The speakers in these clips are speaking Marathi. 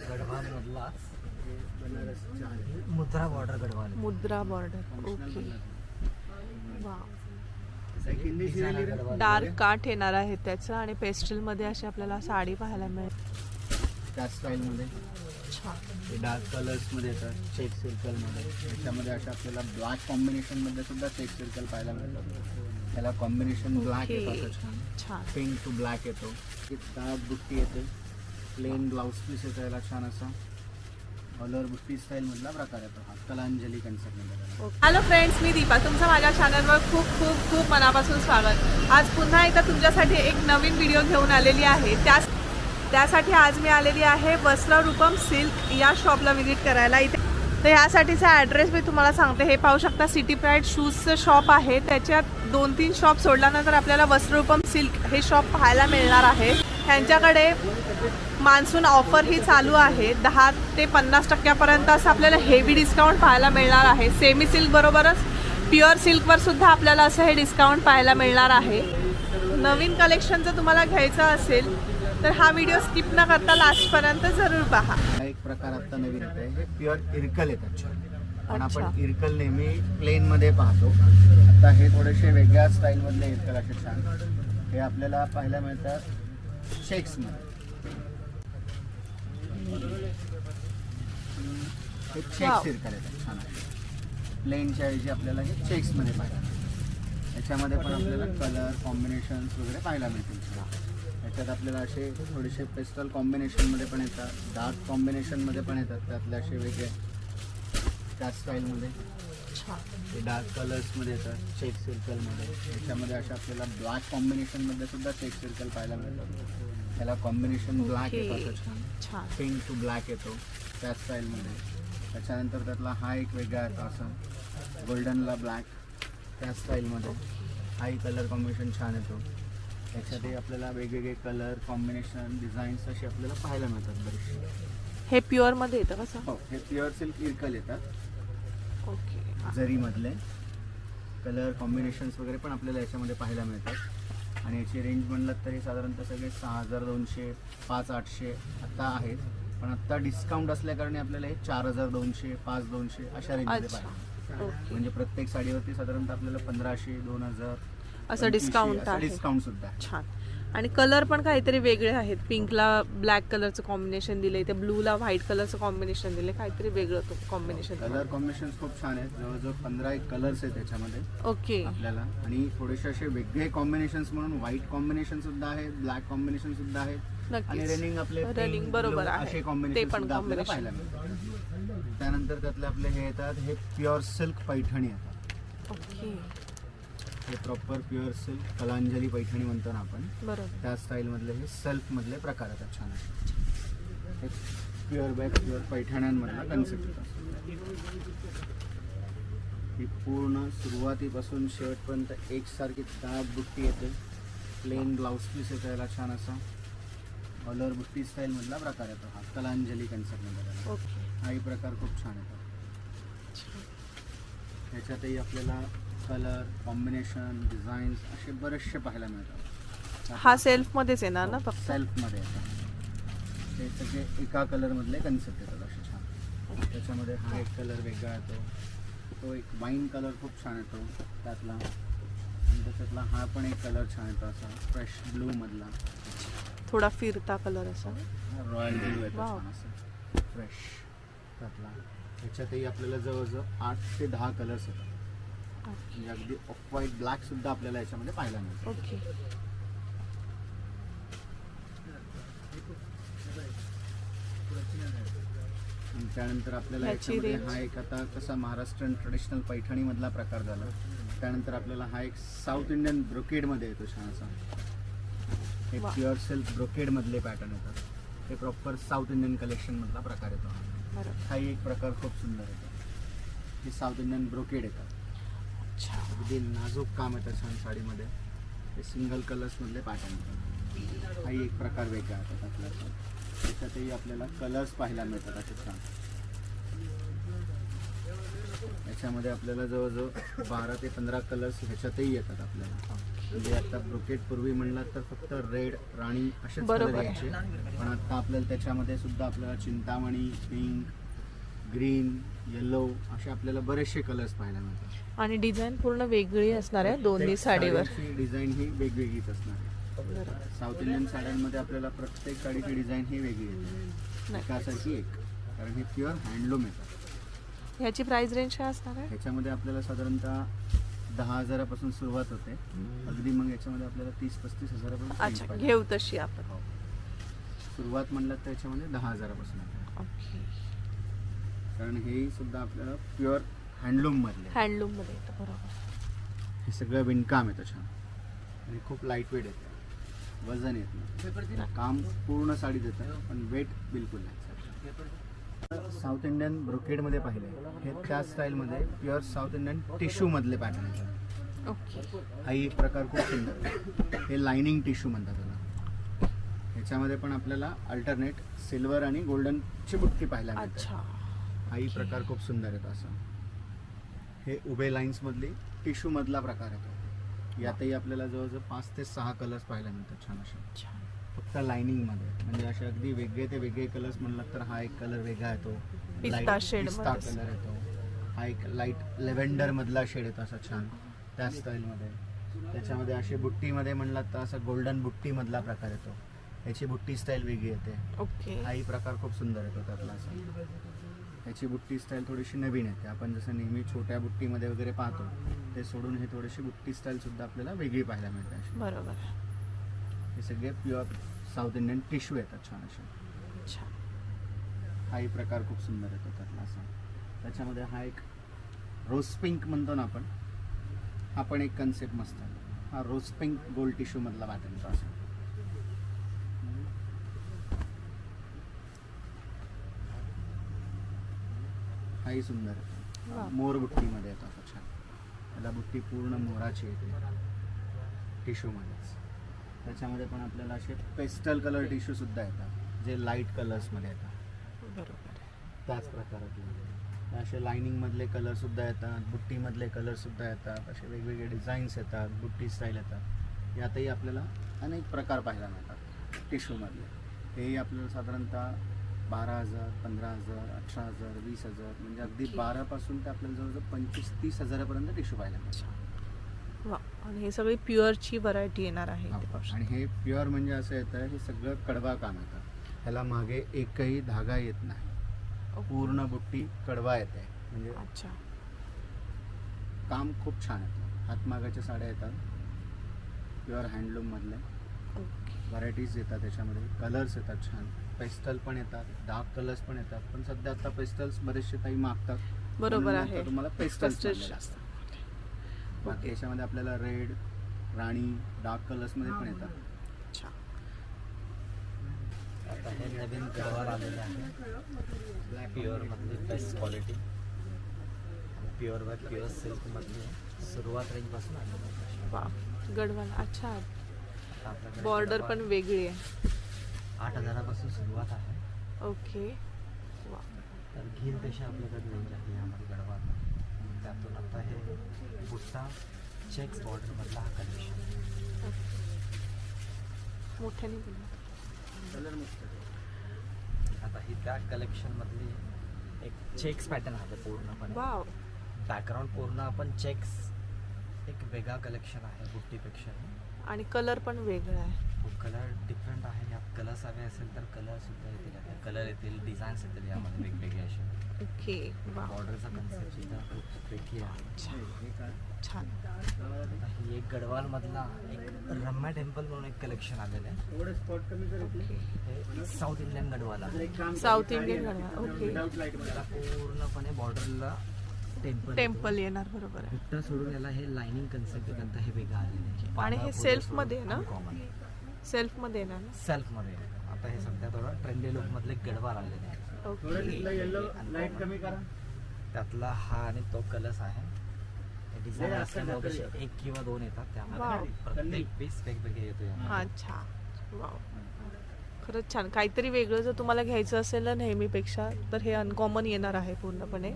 गढ़वाल मधला बनारसचा आहे. मुद्रा बॉर्डर गढ़वाल मुद्रा बॉर्डर. ओके. वा. हिंदी सिरियल डार्क काठ येणार आहे त्याचं आणि पेस्टल मध्ये अशी आपल्याला साडी पाहायला मिळेल. त्या स्टाईल मध्ये छान. हे डार्क कलर्स मध्ये येतात, चेक सर्कल मध्ये. त्याच्यामध्ये अशा आपल्याला ब्लॅक कॉम्बिनेशन मध्ये सुद्धा चेक सर्कल पाहायला मिळतात. त्याला कॉम्बिनेशन ब्लॅक येतो असं छान. छान. पिंक टू ब्लॅक येतो. डार्क बुट्टी येते, प्लेन ब्लाउज पीस येतो याला छान असा. कलर बुट्टी स्टाईल मधला प्रकार येतो हा. कलांजली कन्सेप्ट मध्ये. हॅलो फ्रेंड्स, मी दीपा. तुमचं माझ्या चॅनलवर खूप खूप खूप मनापासून स्वागत. आज पुन्हा एकदा तुमच्यासाठी एक नवीन व्हिडिओ घेऊन आलेली आहे. त्यासाठी आज मी आलेली आहे वस्त्ररूपम सिल्क या शॉपला व्हिजिट करायला. इथे तर यासाठीचा ॲड्रेस मी तुम्हाला सांगते. हे पाहू शकता, सिटी प्राईड शूजचं शॉप आहे. त्याच्यात 2-3 शॉप सोडल्यानंतर आपल्याला वस्त्ररूपम सिल्क हे शॉप पाहायला मिळणार आहे. त्यांच्याकडे मान्सून ऑफर ही चालू आहे. 10 ते 50% असं आपल्याला हेवी डिस्काउंट पाहायला मिळणार आहे. सेमी सिल्क बरोबरच प्युअर सिल्कवर सुद्धा आपल्याला असं हे डिस्काउंट पाहायला मिळणार आहे. नवीन कलेक्शन जर तुम्हाला घ्यायचं असेल तर हा व्हिडिओ स्किप न करता लास्टपर्यंत जरूर पहा. हा एक प्रकार आता नवीन येत आहे. हे प्युअर इरकल येतात. पण अच्छा. आपण इरकल नेहमी प्लेन मध्ये पाहतो. आता हे थोडेसे वेगळ्या स्टाईल मधले इरकल असे छान हे आपल्याला पाहायला मिळतात चेक्स मध्ये. हे चेक्स इरकल येतात छान. प्लेनच्या ऐवजी आपल्याला हे चेक्स मध्ये पाहायला मिळतात. याच्यामध्ये पण आपल्याला कलर कॉम्बिनेशन्स वगैरे पाहायला मिळतील. याच्यात आपल्याला असे थोडेसे पेस्टल कॉम्बिनेशनमध्ये पण येतात, डार्क कॉम्बिनेशनमध्ये पण येतात. त्यातले असे वेगळे त्या स्टाईलमध्ये हे डार्क कलर्समध्ये येतात, चेक सर्कलमध्ये. याच्यामध्ये अशा आपल्याला ब्लॅक कॉम्बिनेशनमध्ये सुद्धा चेक सर्कल पाहायला मिळतात. त्याला कॉम्बिनेशन ब्लॅक येतं असं छान. पिंक टू ब्लॅक येतो त्या स्टाईलमध्ये. त्याच्यानंतर त्यातला हा एक वेगळा येतो असं गोल्डनला ब्लॅक त्या स्टाईलमध्ये. हाही कलर कॉम्बिनेशन छान येतो. याच्यातही आपल्याला वेगवेगळे कलर कॉम्बिनेशन डिझाईन्स असे आपल्याला पाहायला मिळतात बरेचसे. हे प्युअर मध्ये येतं कसं? हो, हे प्युअर सिल्क इरकल येतात. ओके. जरीमधले कलर कॉम्बिनेशन्स वगैरे पण आपल्याला याच्यामध्ये पाहायला मिळतात. आणि याची रेंज म्हणलं तरी साधारणतः सगळे 6200, 5800 आत्ता आहेत. पण आत्ता डिस्काउंट असल्याकारणे आपल्याला हे 4200, 5200 अशा रेंजमध्ये पाहायला मिळतात. म्हणजे प्रत्येक साडीवरती साधारणतः आपल्याला 1500, 2000 असं डिस्काउंट आहे. डिस्काउंट सुद्धा. छान. आणि कलर पण काहीतरी वेगळे आहेत. पिंकला ब्लॅक कलरचं कॉम्बिनेशन दिले, ते ब्लूला व्हाईट कलरचं कॉम्बिनेशन दिले, काहीतरी वेगळं कॉम्बिनेशन. कलर कॉम्बिनेशन खूप छान आहेत. जवळजवळ 15 कलर्स आहेत त्याच्यामध्ये ओके आपल्याला. आणि थोडेसे असे वेगळे कॉम्बिनेशन्स म्हणून व्हाईट कॉम्बिनेशन सुद्धा आहेत, ब्लॅक कॉम्बिनेशन सुद्धा आहेत. आणि रनिंग आपले रनिंग बरोबर आहे. असे ते कॉम्बिनेशन पण सुद्धा आपल्याला पाहायला मिळतात. त्यानंतर त्यातले आपले हे येतात, हे प्युअर सिल्क पैठणी येतात. ओके. हे proper pure silk Kalanjali Paithani म्हणतो ना आपण, बरोबर. त्या स्टाईलमधले हे सेल्फ मधले प्रकार येतात छान. हे प्युअर बाय प्युअर पैठण्यांमधला कन्सेप्ट येतात. ही पूर्ण सुरुवातीपासून शेवटपर्यंत एकसारखी दाब बुट्टी येते. प्लेन ब्लाउज पीस येतो याला छान असा. कलर बुट्टी स्टाईल मधला प्रकार येतो हा. कलांजली कन्सेप्ट मध्ये ओके. हाही प्रकार खूप छान येतो. ह्याच्यातही आपल्याला कलर कॉम्बिनेशन डिझाईन्स असे बरेचसे पाहायला मिळतात. हा सेल्फ मध्येच येणार ना फक्त? सेल्फमध्ये येतात. ते सगळे एका कलरमधले कन्सेप्ट येतात असे छान. त्याच्यामध्ये हा एक कलर वेगळा येतो. तो एक वाईन कलर खूप छान येतो त्यातला. आणि त्याच्यातला हा पण एक कलर छान येतो असा फ्रेश ब्लू मधला. थोडा फिरता कलर असा रॉयल ब्लू येतो छान असं फ्रेश त्यातला. त्याच्यातही आपल्याला जवळजवळ 8 ते 10 कलर्स येतात. म्हणजे अगदी ऑफ व्हाईट ब्लॅक सुद्धा आपल्याला याच्यामध्ये पाहायला मिळतो. ओके. आणि त्यानंतर आपल्याला ह्याची याच्यामध्ये range? हा एक आता कसा महाराष्ट्रीयन ट्रेडिशनल पैठणी मधला प्रकार झाला. त्यानंतर आपल्याला हा एक साऊथ इंडियन ब्रोकेड मध्ये येतो छान असा. हे वा. प्युअर सिल्क ब्रोकेड मधले पॅटर्न येतात. हे प्रॉपर साऊथ इंडियन कलेक्शन मधला प्रकार येतो हा. बरोबर. हाही एक प्रकार खूप सुंदर येतो. हे साऊथ इंडियन ब्रोकेड येतात. अच्छा. अगदी नाजूक काम येतं छान साडीमध्ये. हे सिंगल कलर्स मधले पॅटर्न येतात. हाही एक प्रकार वेगळा येतात आपल्याला. त्याच्यातही आपल्याला कलर्स पाहायला मिळतात असे छान. याच्यामध्ये आपल्याला जवळजवळ 12 ते 15 कलर्स ह्याच्यातही येतात आपल्याला. म्हणजे आता ब्रोकेट पूर्वी म्हणलं तर फक्त रेड, राणी असेच कलर बरोबर. यायचे, पण आता आपल्याला त्याच्यामध्ये सुद्धा आपल्याला चिंतामणी, पिंक, ग्रीन, येलो असे आपल्याला बरेचसे कलर्स पाहायला मिळतात. आणि डिझाईन पूर्ण वेगळी असणार आहे दोन्ही साडीवर. डिझाईन ही वेगवेगळीच असणार आहे. साऊथ इंडियन साड्यांमध्ये आपल्याला प्रत्येक साडीची डिझाईन ही वेगळी येते, एकासारखी एक, कारण हे प्युअर हँडलूम येतात. ह्याची प्राइस रेंज काय असणार आहे? ह्याच्यामध्ये आपल्याला साधारणतः 10,000पासून सुरुवात होते, अगदी मग याच्यामध्ये आपल्याला 30-35 हजारापर्यंत अच्छा, range पाहिजे. घेऊ तशी आपण. हो. सुरुवात म्हणलं तर याच्यामध्ये 10,000पासून आहे, ओके. कारण हे सुद्धा आपल्याला प्युअर हँडलूम मधले. हँडलूम मध्ये येतं, बरोबर. हे सगळं विणकाम येतं छान आणि खूप लाईट वेट येतं, वजन येत नाही, काम पूर्ण साडीत येतं, पण वेट बिलकुल नाही. साऊथ इंडियन ब्रोकेडमध्ये पाहिले हे त्या स्टाईलमध्ये प्युअर साऊथ इंडियन टिश्यू मधले पॅटर्न येतात. ओके. हा एक प्रकार खूप सुंदर, हे लाइनिंग टिश्यू म्हणतात त्याला. ह्याच्यामध्ये पण आपल्याला अल्टरनेट सिल्वर आणि गोल्डनची बुट्टी पाहायला मिळते. अच्छा. हाही प्रकार खूप सुंदर येतो. असं हे उभे लाईन्स मधली टिश्यू मधला प्रकार येतो. यातही आपल्याला जवळजवळ 5 ते 6 कलर्स पाहायला मिळतात छान असे, छान. फक्त लाइनिंग मध्ये. म्हणजे असे अगदी वेगळे ते वेगळे कलर्स म्हणलं तर हा एक कलर वेगळा येतो, पिस्ता शेड पिस्ता मध्ये. कलर येतो. हा एक लाईट लेव्हेंडर मधला शेड येतो असा छान त्या स्टाईलमध्ये. त्याच्यामध्ये अशी बुट्टीमध्ये म्हणलं तर असं गोल्डन बुट्टी मधला प्रकार येतो, याची बुट्टी स्टाईल वेगळी येते. ओके. हाही प्रकार खूप सुंदर येतो त्यातला. असा याची बुट्टी स्टाईल थोडीशी नवीन येते. आपण जसं नेहमी छोट्या बुट्टीमध्ये वगैरे पाहतो ते सोडून हे थोडीशी बुट्टी स्टाईल सुद्धा आपल्याला वेगळी पाहायला मिळते अशी. बरोबर. हे सगळे प्युअर साऊथ इंडियन टिश्यू येतात छान असे. छान. हाही प्रकार खूप सुंदर येतो त्यातला असा. त्याच्यामध्ये हा एक रोज पिंक म्हणतो ना आपण, हा पण एक कन्सेप्ट मस्त आहे. हा रोज पिंक गोल्ड टिश्यू मधला पॅटर्न येतो असा. हाही सुंदर येतो. वा. मोर बुट्टीमध्ये येतो असं छान. त्याला बुट्टी पूर्ण मोराची येते टिश्यूमध्येच. त्याच्यामध्ये पण आपल्याला असे पेस्टल कलर टिश्यू सुद्धा येतात, जे लाईट कलर्समध्ये येतात. बरोबर. त्याच प्रकारातले असे लाइनिंगमधले कलरसुद्धा येतात, बुट्टीमधले कलरसुद्धा येतात, असे वेगवेगळे डिझाईन्स येतात, बुट्टी स्टाईल येतात. यातही आपल्याला अनेक प्रकार पाहायला मिळतात टिश्यूमधले. हेही आपल्याला साधारणतः 12,000, 15,000, 18,000, 20,000, म्हणजे अगदी 12पासून ते आपल्याला जवळजवळ 25-30 हजारापर्यंत टिश्यू पाहायला मिळतात. वा. आणि हे सगळी प्युअरची व्हरायटी येणार आहे इथे पासून. आणि हे प्युअर म्हणजे असं येतं, हे सगळं कडवा काम येतं. ह्याला मागे एकही धागा येत नाही, पूर्ण बुट्टी कडवा येते. म्हणजे अच्छा. काम खूप छान येतं. हातमागाच्या साड्या येतात प्युअर हँडलूम मधले. ओके. व्हरायटीज येतात त्याच्यामध्ये, कलर्स येतात छान, पेस्टल पण येतात, डार्क कलर्स पण येतात. पण सध्या आता पेस्टल्स बरेचसे ताई मागतात, बरोबर म्हणून आहे. आता तुम्हाला पेस्टल्स पेस्टल्स असतात. बाकी याच्यामध्ये आपल्याला रेड, राणी, डार्क कलर्स मध्ये पण येतात. अच्छा. आता हे नवीन गडवाल आलेले आहे, प्युअर मधली best quality, pure by pure silk मधली सुरुवात रेंजपासून आहे. वा. गडवाल. अच्छा. आता आपल्याकडे बॉर्डर गडवाल पण वेगळी आहे. 8,000पासून सुरुवात आहे. ओके. वा. तर घेईल तशी आपल्याकडे रेंज आहे यामध्ये गडवाल. त्यातून आता हे बुट्टा चेक्स बॉर्डरमधला हा कलेक्शन. मोठ्याने बोला. कलर मस्त आहे. आता ही त्या कलेक्शनमधली एक चेक्स पॅटर्न आहे पूर्णपणे. वाव. बॅकग्राऊंड पूर्ण आपण चेक्स, एक वेगळा कलेक्शन आहे बुट्टीपेक्षा. आणि कलर पण वेगळा आहे. कलर डिफरंट आहे. यात कलर्स हवे असेल तर कलर सुद्धा येतील, कलर येतील, डिझाईन्स येतील यामध्ये वेगवेगळे असे. ओके. वा. बॉर्डरचा कन्सेप्ट सुद्धा खूप वेगळी आहे. हे काय? छान. आता ही एक गडवालमधला एक रम्या टेम्पल म्हणून एक कलेक्शन आलेलं आहे. थोडे स्पॉट कमी कर इथले. हे साऊथ इंडियन गडवाल आहे. South Indian Gadwal. Okay. Without light त्याला पूर्णपणे बॉर्डरला टेम्पल येणार. बरोबर आहे. बुट्टा सोडून याला हे लाइनिंग कन्सेप्ट येतं, हे वेगळं आलेलं आहे. आणि हे सेल्फ मध्ये आहे ना? कॉमन सेल्फ मध्ये येणार ना? सेल्फ मध्ये. आता हे सध्या थोडं ट्रेंडी लुक मधले गडवाल आलेले आहे. थोडं ओके. तिथलं येलो लाईट कमी करा. त्यातला हा आणि तो कलर्स आहे. डिझाईन असल्यामुळे कसे 1 किंवा 2 येतात, वाव. त्यामध्ये प्रत्येक पीस वेगवेगळे येतो यामध्ये. अच्छा. वाव. खरंच छान. काहीतरी वेगळं जर तुम्हाला घ्यायचं असेल ना नेहमीपेक्षा, तर हे अनकॉमन येणार आहे पूर्णपणे.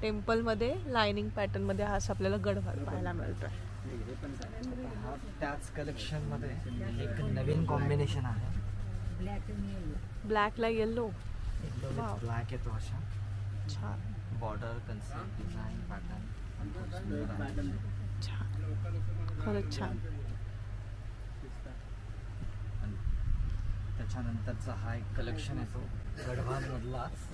टेम्पलमध्ये लाइनिंग पॅटर्नमध्ये हा असं आपल्याला गडवाल पाहायला मिळतोय. हा त्याच कलेक्शन मध्ये एक नवीन कॉम्बिनेशन आहे. ब्लॅकला येल्लो. Wow. ब्लॅक येतो अशा छान बॉर्डर कन्सेप्ट डिझाईन पॅटर्न छान, खरंच छान. त्याच्यानंतरचा हा एक कलेक्शन येतो गढवाल मधलाच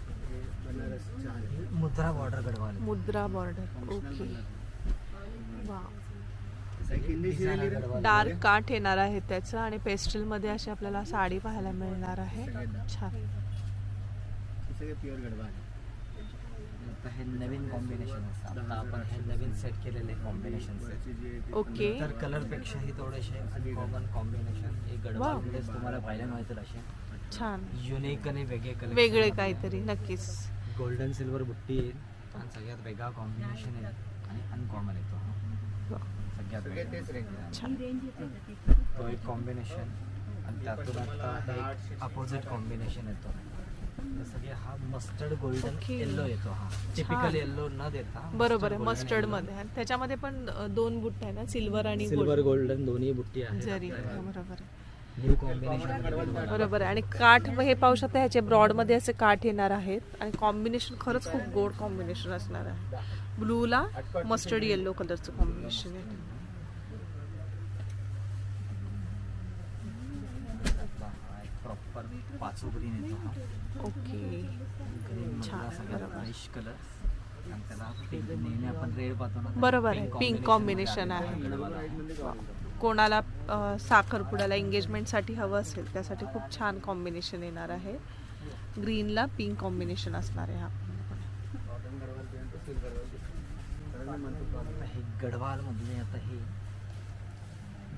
बनारसच्या आहे. मुद्रा बॉर्डर गढवाल येतो. मुद्रा बॉर्डर. ओके. वा, एक हिंदी serial आहे ना? डार्क काठ येणार आहे त्याचं आणि पेस्टल मध्ये अशी आपल्याला साडी पाहायला मिळणार आहे. छान. हे सगळे प्युअर गडवाल आहे. आता हे नवीन कॉम्बिनेशन असतं. आता आपण हे नवीन सेट केलेले कॉम्बिनेशन वरचे जे ते ओके. तर कलर पेक्षाही थोडेसे अनकॉमन कॉम्बिनेशन हे गढवालमध्येच तुम्हाला पाहायला मिळतील. असे छान युनिक आणि वेगळे collection वेगळे आपल्याला. काहीतरी नक्कीच. गोल्डन सिल्वर बुट्टी येईल आणि सगळ्यात वेगळा कॉम्बिनेशन येईल आणि अनकॉमन येतो हा. सगळ्यात सगळे तेच रेंज आहे. छान. तो एक कॉम्बिनेशन आणि त्यातून आता एक अपोजिट कॉम्बिनेशन येतो. जसं की हा मस्टर्ड गोल्डन Okay. येल्लो येतो. हा टिपिकल येल्लो न देता बरोबर आहे. मस्टर्ड मध्ये आणि त्याच्यामध्ये पण दोन बुट्टे आहे ना, सिल्वर आणि सिल्वर गोल्डन दोन्ही बुट्टी आहे. जरी. बरोबर आहे. न्यू कॉम्बिनेशन बरोबर आहे. आणि काठ हे पाहू शकता, ह्याचे ब्रॉड मध्ये असे काठ येणार आहेत आणि कॉम्बिनेशन खरंच खूप गोड कॉम्बिनेशन असणार आहे. ब्लूला मस्टर्ड येल्लो कलरचं कॉम्बिनेशन आहे. प्रॉपर पाचू ग्रीन येतो हा. ओके. ग्रीन छान, मधला सगळ्यात बरोबर. फ्रेश कलर आणि त्याला pink. नेहमी आपण रेड पाहतो ना, बरोबर आहे. pink पिंक combination कॉम्बिनेशन मध्ये आहे. गडवाल आहे. कोणाला साखरपुड्याला एंगेजमेंटसाठी हवं असेल त्यासाठी खूप छान कॉम्बिनेशन येणार आहे. ग्रीनला पिंक कॉम्बिनेशन असणार आहे. हा कॉटन गडवाल पर्यंत सिल्क गडवाल दिसतं. तर मी म्हणतो problem. आता हे गढवाल मधले आता हे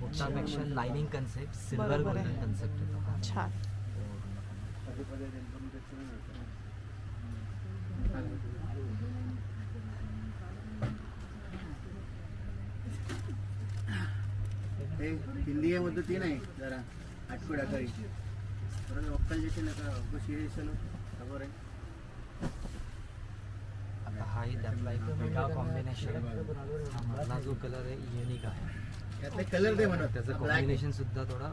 बुट्टापेक्षा लाइनिंग कन्सेप्ट सिल्वर बरोबर आहे. गोल्डन कन्सेप्ट येतो हा. छान. पदे implementation नाही होतं. हे हिंदी के मध्य तीन आहे जरा आठवड्या करी बरं लोकल जैसे लगा वो सीरीज चलो खबर है. आता हाही त्यातला एक वेगळा कॉम्बिनेशन हा मधला जो कलर आहे युनिक आहे. यातले कलर दे म्हणत त्याचं कॉम्बिनेशन सुद्धा थोडा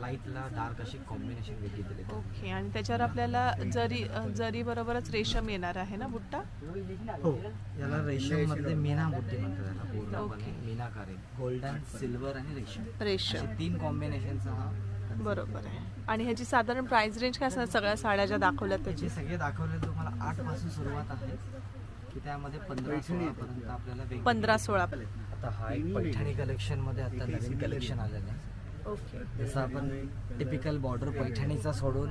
लाईटला डार्क अशी कॉम्बिनेशन वेगळी दिली आहे. ओके. आणि त्याच्यावर आपल्याला जरी बरोबरच रेशम येणार आहे ना बुट्टा. हो, याला रेशम मध्ये मीना बुट्टी म्हणतात याला Okay. पूर्णपणे मीनाकारी गोल्डन सिल्वर आणि रेशम रेशम. असे तीन कॉम्बिनेशनचा हा बरोबर आहे. आणि ह्याची साधारण प्राइस रेंज काय असणार सगळ्या साड्या ज्या दाखवल्या त्याचे त्याची? सगळे दाखवले तुम्हाला 8 पासून सुरुवात आहे की त्यामध्ये 15-16 पर्यंत आपल्याला वेगवेगळे- 15-16. आता हा एक पैठणी कलेक्शन मध्ये आता नवीन कलेक्शन आलेलं आहे. ओके. जसं आपण टिपिकल बॉर्डर पैठणीचा सोडून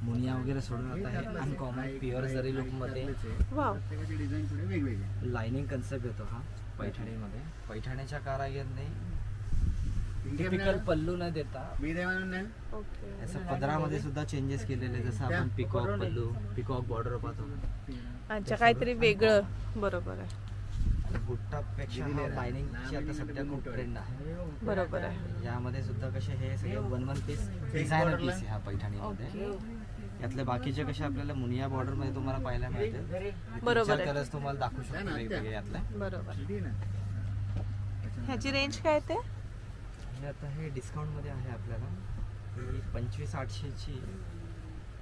मुनिया वगैरे सोडून आता हे अनकॉमन प्युअर जरी लुक मध्ये वाव. प्रत्येकाची डिझाईन थोडी वेगवेगळी. लाइनिंग कन्सेप्ट येतो हा पैठणीमध्ये. पैठणीच्या कारागीरने टिपिकल पल्लू न देता मी दे म्हणून नाही. ओके. असं पदरामध्ये सुद्धा चेंजेस केलेले, जसं आपण पिकॉक पल्लू पिकॉक बॉर्डर पाहतो. अच्छा, काहीतरी वेगळं. बरोबर आहे. आणि बुट्टापेक्षा लाइनिंगची आता सध्या खूप ट्रेंड आहे. बरोबर आहे. यामध्ये सुद्धा कसे हे सगळे 1-1 पीस डिझायनर पीस आहे हा पैठणीमध्ये. ओके. यातले बाकीचे कसे आपल्याला मुनिया बॉर्डर मध्ये तुम्हाला पाहायला मिळते. बरोबर आहे. कलर्स तुम्हाला दाखवू शकतो वेगवेगळे यातले. बरोबर. किती ना ह्याची रेंज काय ते? हे आता हे डिस्काउंट मध्ये आहे आपल्याला. ही 25,800ची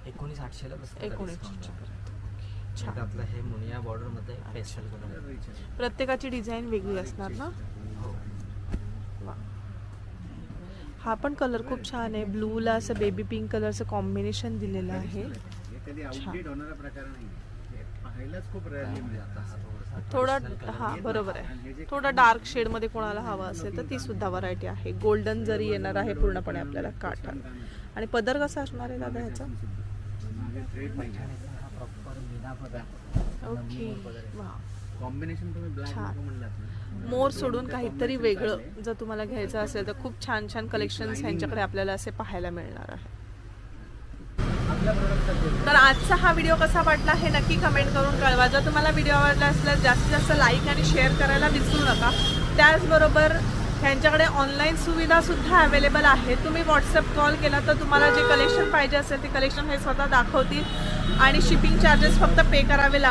19,800ला बसते. 19,800. छान. त्यातलं हे मुनिया बॉर्डर मध्ये पेस्टल कलर. प्रत्येकाची डिझाईन वेगळी असणार ना. हो. वा. हा पण कलर खूप छान आहे. ब्लूला असं बेबी पिंक कलरचं कॉम्बिनेशन दिलेलं आहे. हे कधी आउटडेट होणारा प्रकार नाही. हे पाहायलाच खूप रेअरली मिळतात. आता हा थोडासा थोडा traditional color. हा बरोबर आहे. थोडा डार्क शेड मध्ये कोणाला हवा असेल तर ती सुद्धा व्हरायटी आहे. गोल्डन जरी येणार आहे पूर्णपणे आपल्याला काठात. आणि पदर कसा असणार आहे दादा ह्याचा? मागे थ्रेड नाही. पैठणीचा हा प्रॉपर मीना पदर. ओके. वा. कॉम्बिनेशन तुम्ही ब्लॅक छान. नको म्हणलात ना. मोर सोडून काहीतरी वेगळं जर तुम्हाला घ्यायचं असेल तर खूप छान छान कलेक्शन्स ह्यांच्याकडे आपल्याला असे पाहायला मिळणार आहे. आपल्या प्रोडक्टचा तर आजचा हा व्हिडिओ कसा वाटला हे नक्की कमेंट करून कळवा. जर तुम्हाला व्हिडिओ आवडला असल्यास जास्तीत जास्त लाईक आणि शेअर करायला विसरू नका. त्याचबरोबर ह्यांच्याकडे ऑनलाईन सुविधासुद्धा अवेलेबल आहे. तुम्ही व्हॉट्सअप कॉल केला तर तुम्हाला जे कलेक्शन पाहिजे असेल ते कलेक्शन हे स्वतः दाखवतील आणि शिपिंग चार्जेस फक्त पे करावे लागतील.